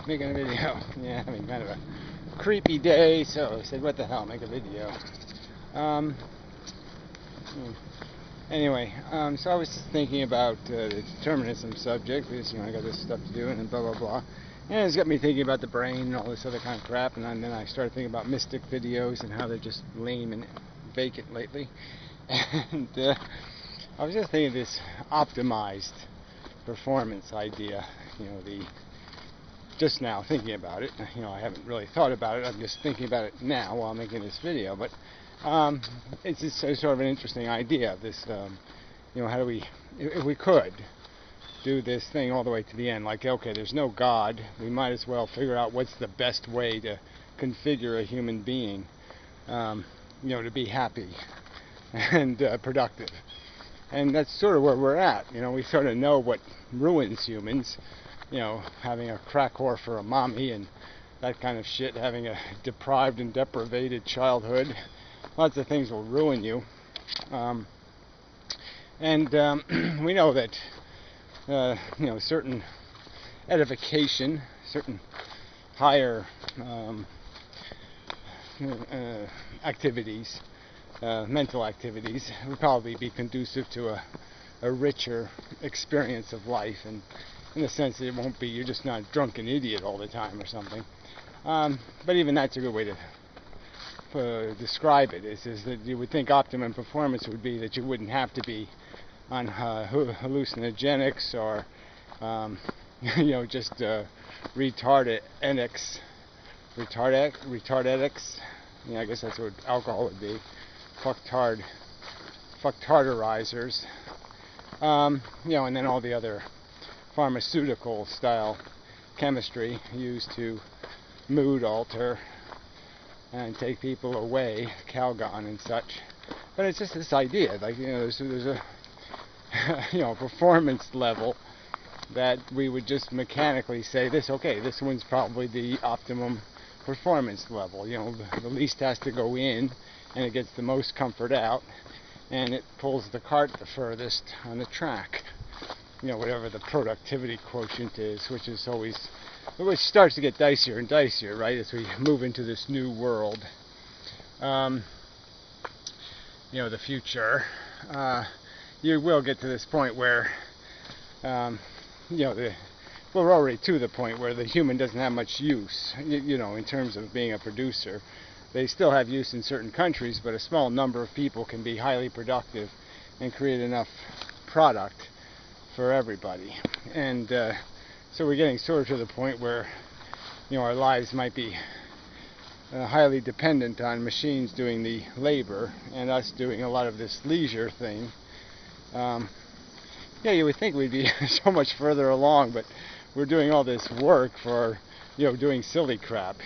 Making a video. Yeah, having kind of a creepy day, so I said, what the hell, make a video. Um, hmm. Anyway, so I was thinking about the determinism subject, because, I got this stuff to do, and blah, blah, blah. And it's got me thinking about the brain and all this other kind of crap, and then I started thinking about mystic videos and how they're just lame and vacant lately. And I was just thinking of this optimized performance idea, just now thinking about it. I haven't really thought about it. I'm just thinking about it now while making this video. But it's just sort of an interesting idea. This, how do we, if we could do this thing all the way to the end, like, okay, there's no God, we might as well figure out what's the best way to configure a human being, to be happy and productive. And that's sort of where we're at. We sort of know what ruins humans. Having a crack whore for a mommy and that kind of shit, having a deprived and deprivated childhood. Lots of things will ruin you. We know that, certain edification, certain higher activities, mental activities, would probably be conducive to a richer experience of life, and in the sense that it won't be, you're just not a drunken idiot all the time or something. But even that's a good way to describe it, is that you would think optimum performance would be that you wouldn't have to be on hallucinogenics or, just retardetics. I guess that's what alcohol would be. Fucktarderizers. And then all the other pharmaceutical style chemistry used to mood alter and take people away, Calgon and such. But it's just this idea, like, there's a performance level that we would just mechanically say this one's probably the optimum performance level. The least has to go in and it gets the most comfort out, and it pulls the cart the furthest on the track. Whatever the productivity quotient is, which starts to get dicier and dicier, right, as we move into this new world. The future. You will get to this point where, we're already to the point where the human doesn't have much use, in terms of being a producer. They still have use in certain countries, but a small number of people can be highly productive and create enough product for everybody. And so we're getting sort of to the point where, our lives might be highly dependent on machines doing the labor and us doing a lot of this leisure thing. You would think we'd be so much further along, but we're doing all this work for, doing silly crap,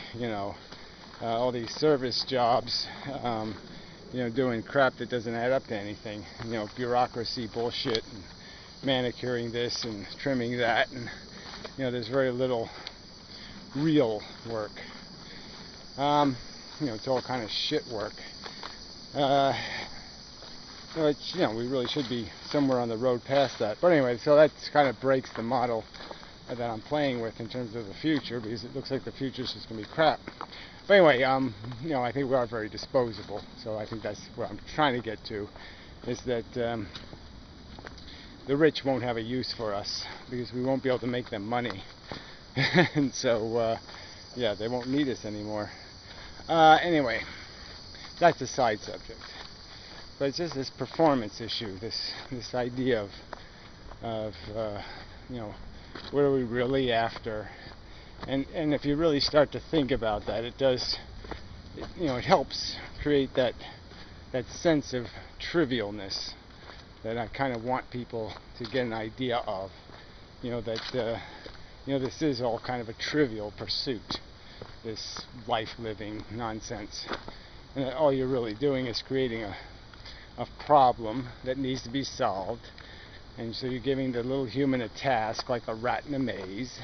all these service jobs, doing crap that doesn't add up to anything, bureaucracy bullshit, and manicuring this and trimming that, and there's very little real work. It's all kind of shit work. We really should be somewhere on the road past that. But anyway, so that kind of breaks the model that I'm playing with in terms of the future, because it looks like the future is just going to be crap. But anyway, I think we are very disposable. So I think that's what I'm trying to get to, is that the rich won't have a use for us because we won't be able to make them money. And so, they won't need us anymore. Anyway, that's a side subject. But it's just this performance issue, this idea of what are we really after? And if you really start to think about that, it helps create that sense of trivialness that I kind of want people to get an idea of. That this is all kind of a trivial pursuit, this life living nonsense, and that all you're really doing is creating a problem that needs to be solved. And so you're giving the little human a task, like a rat in a maze,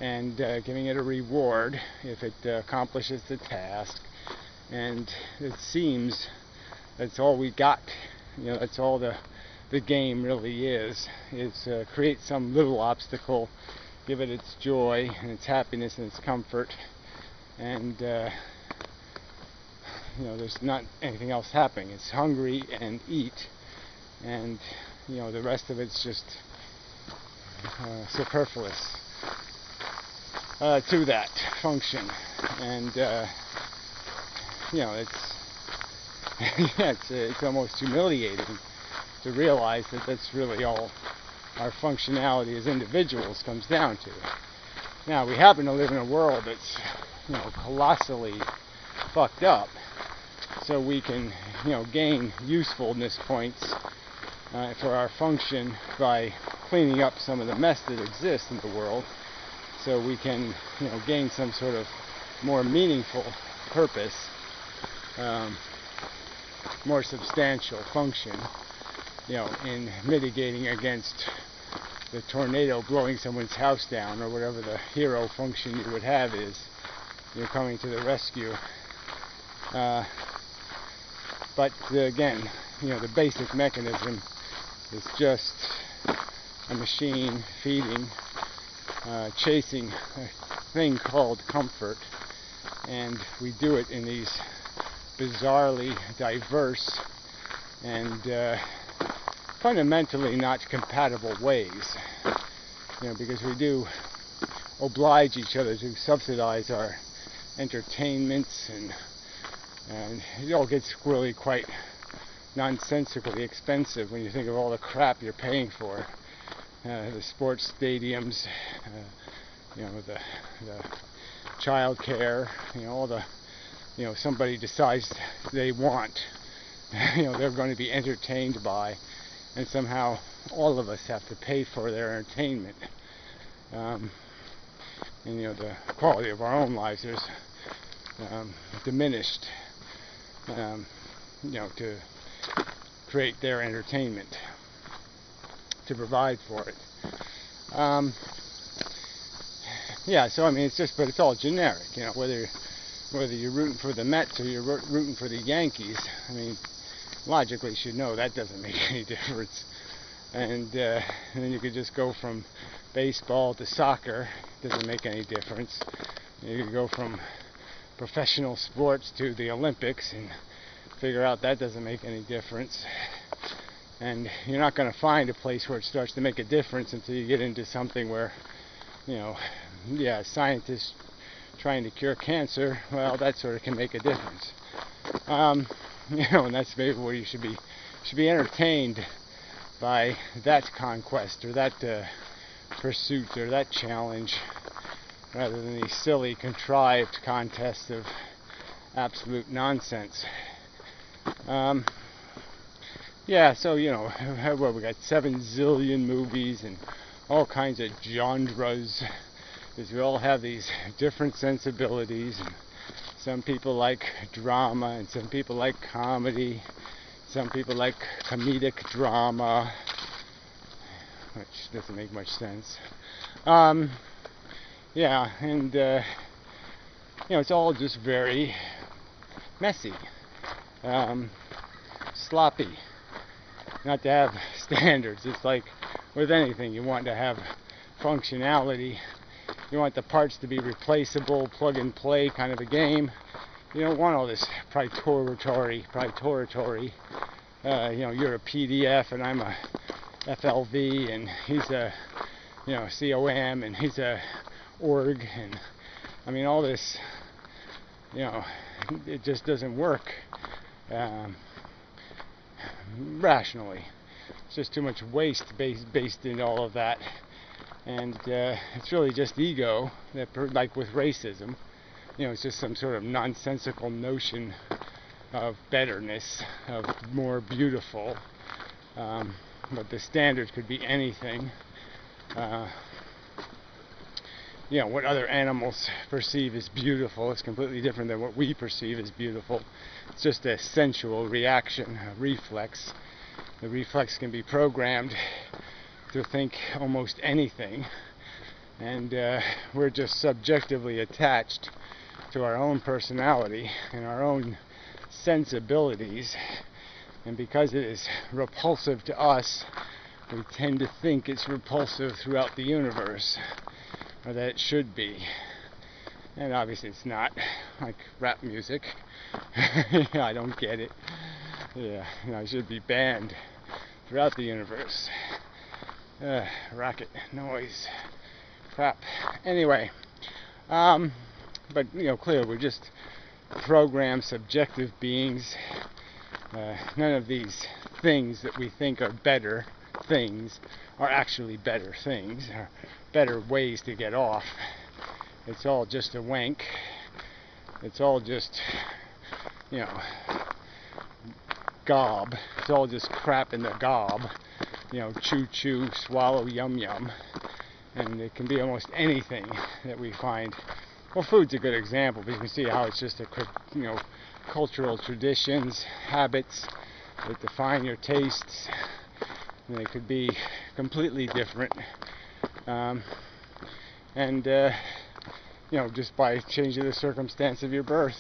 and giving it a reward if it accomplishes the task. And it seems that's all we got. That's all the game really is create some little obstacle give it its joy and its happiness and its comfort, and there's not anything else happening. It's hungry and eat, and the rest of it's just superfluous to that function. And it's almost humiliating to realize that that's really all our functionality as individuals comes down to. Now, we happen to live in a world that's colossally fucked up, so we can gain usefulness points for our function by cleaning up some of the mess that exists in the world, so we can gain some sort of more meaningful purpose, more substantial function, in mitigating against the tornado blowing someone's house down, or whatever the hero function you would have is, coming to the rescue. But again, the basic mechanism is just a machine feeding, chasing a thing called comfort, and we do it in these bizarrely diverse and fundamentally not compatible ways, because we do oblige each other to subsidize our entertainments, and it all gets really quite nonsensically expensive when you think of all the crap you're paying for. The sports stadiums, the child care, all the, somebody decides they want, they're going to be entertained by, and somehow all of us have to pay for their entertainment. And the quality of our own lives is diminished, to create their entertainment, to provide for it. So it's just, but it's all generic, whether you're rooting for the Mets or you're rooting for the Yankees. Logically you should know that doesn't make any difference. And then you could just go from baseball to soccer, doesn't make any difference. You could go from professional sports to the Olympics and figure out that doesn't make any difference. And you're not going to find a place where it starts to make a difference until you get into something where, scientists trying to cure cancer, well, that sort of can make a difference. And that's maybe where you should be entertained by that conquest or that pursuit or that challenge, rather than these silly, contrived contests of absolute nonsense. So we got 7 zillion movies and all kinds of genres, because we all have these different sensibilities, and some people like drama, and some people like comedy, some people like comedic drama, which doesn't make much sense. It's all just very messy, sloppy, not to have standards. It's like with anything, you want to have functionality. You want the parts to be replaceable, plug and play kind of a game. You don't want all this proprietary. You're a PDF and I'm a FLV, and he's a COM, and he's a org, and all this, it just doesn't work rationally. It's just too much waste based in all of that, and it's really just ego, that like with racism, it's just some sort of nonsensical notion of betterness, of more beautiful, but the standard could be anything. What other animals perceive as beautiful is completely different than what we perceive as beautiful. It's just a sensual reaction, a reflex. The reflex can be programmed to think almost anything, and we're just subjectively attached to our own personality and our own sensibilities, and because it is repulsive to us, we tend to think it's repulsive throughout the universe. or that it should be. And obviously it's not, like rap music. I don't get it. Yeah, it should be banned throughout the universe. Racket, noise, crap. Anyway, but clearly we're just programmed, subjective beings. None of these things that we think are better things are actually better things, or better ways to get off. It's all just a wank. It's all just, gob. It's all just crap in the gob. Chew, chew, swallow, yum, yum. And it can be almost anything that we find. Well, food's a good example because you can see how it's just cultural traditions, habits that define your tastes. And they could be completely different. Just by changing the circumstance of your birth,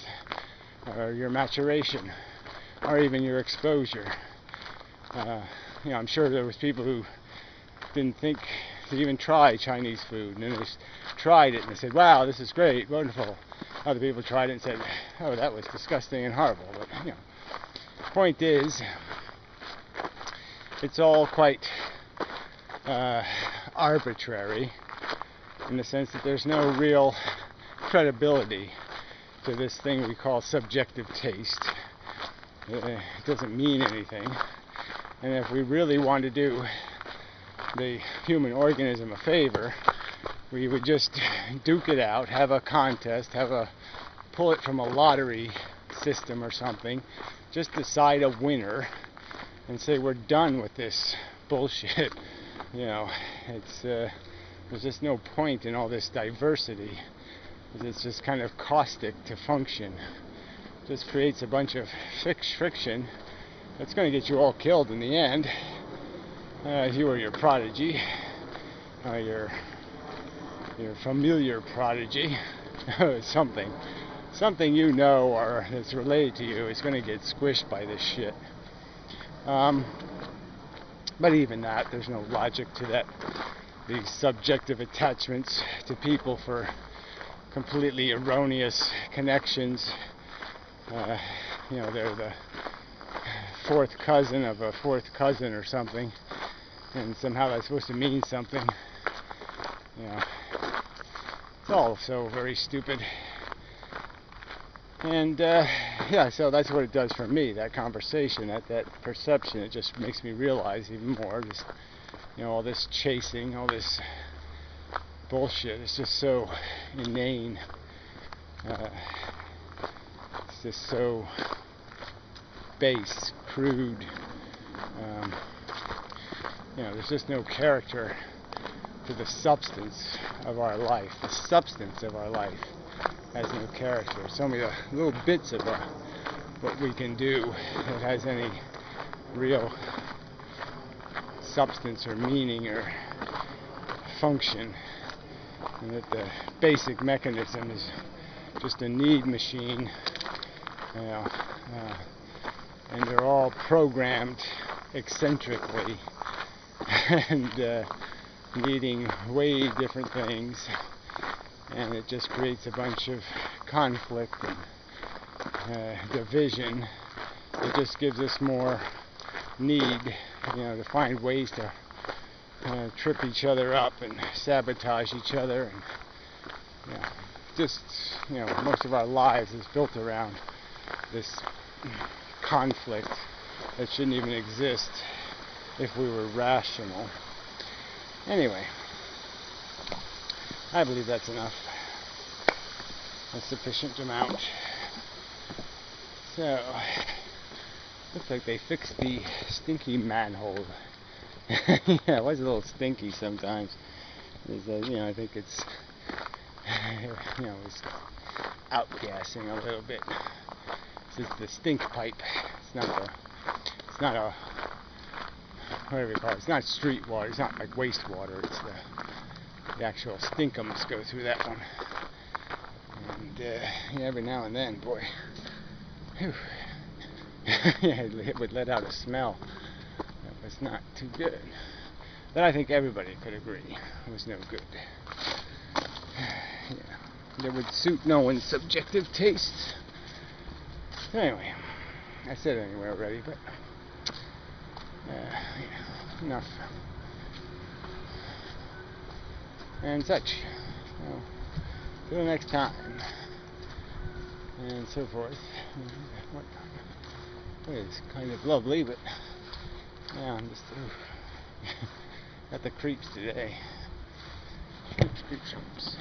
or your maturation, or even your exposure. I'm sure there was people who didn't think to even try Chinese food, and then they tried it and they said, wow, this is great, wonderful. Other people tried it and said, oh, that was disgusting and horrible. But point is, it's all quite arbitrary, in the sense that there's no real credibility to this thing we call subjective taste. It doesn't mean anything. And if we really want to do the human organism a favor, we would just duke it out, have a contest, pull it from a lottery system or something, just decide a winner and say we're done with this bullshit. There's just no point in all this diversity. It's just kind of caustic to function. It just creates a bunch of friction that's going to get you all killed in the end. You or your prodigy, your familiar prodigy, something or that's related to you is going to get squished by this shit. But even that, there's no logic to that. These subjective attachments to people for completely erroneous connections. They're the fourth cousin of a fourth cousin or something, and somehow that's supposed to mean something. It's all so very stupid. And so that's what it does for me, that conversation, that perception. It just makes me realize even more, just all this chasing, all this bullshit is just so inane. It's just so base, crude. There's just no character to the substance of our life. The substance of our life has no character. It's only the little bits of what we can do that has any real substance or meaning or function, and that the basic mechanism is just a need machine, and they're all programmed eccentrically and needing way different things, and it just creates a bunch of conflict and division. It just gives us more need, to find ways to trip each other up and sabotage each other, and most of our lives is built around this conflict that shouldn't even exist if we were rational. Anyway, I believe that's enough. A sufficient amount. So, looks like they fixed the stinky manhole. Yeah, it was a little stinky sometimes. I think it's, it's outgassing a little bit. This is the stink pipe. It's not a, whatever you call it. It's not street water. It's not like wastewater. It's the actual stinkums go through that one. And every now and then, boy, whew, it would let out a smell that was not too good. That I think everybody could agree was no good. that would suit no one's subjective tastes. So anyway, I said anyway already, but yeah, enough. And such. So, till next time. And so forth. It's kind of lovely, but yeah, I'm just got the creeps today. Creeps.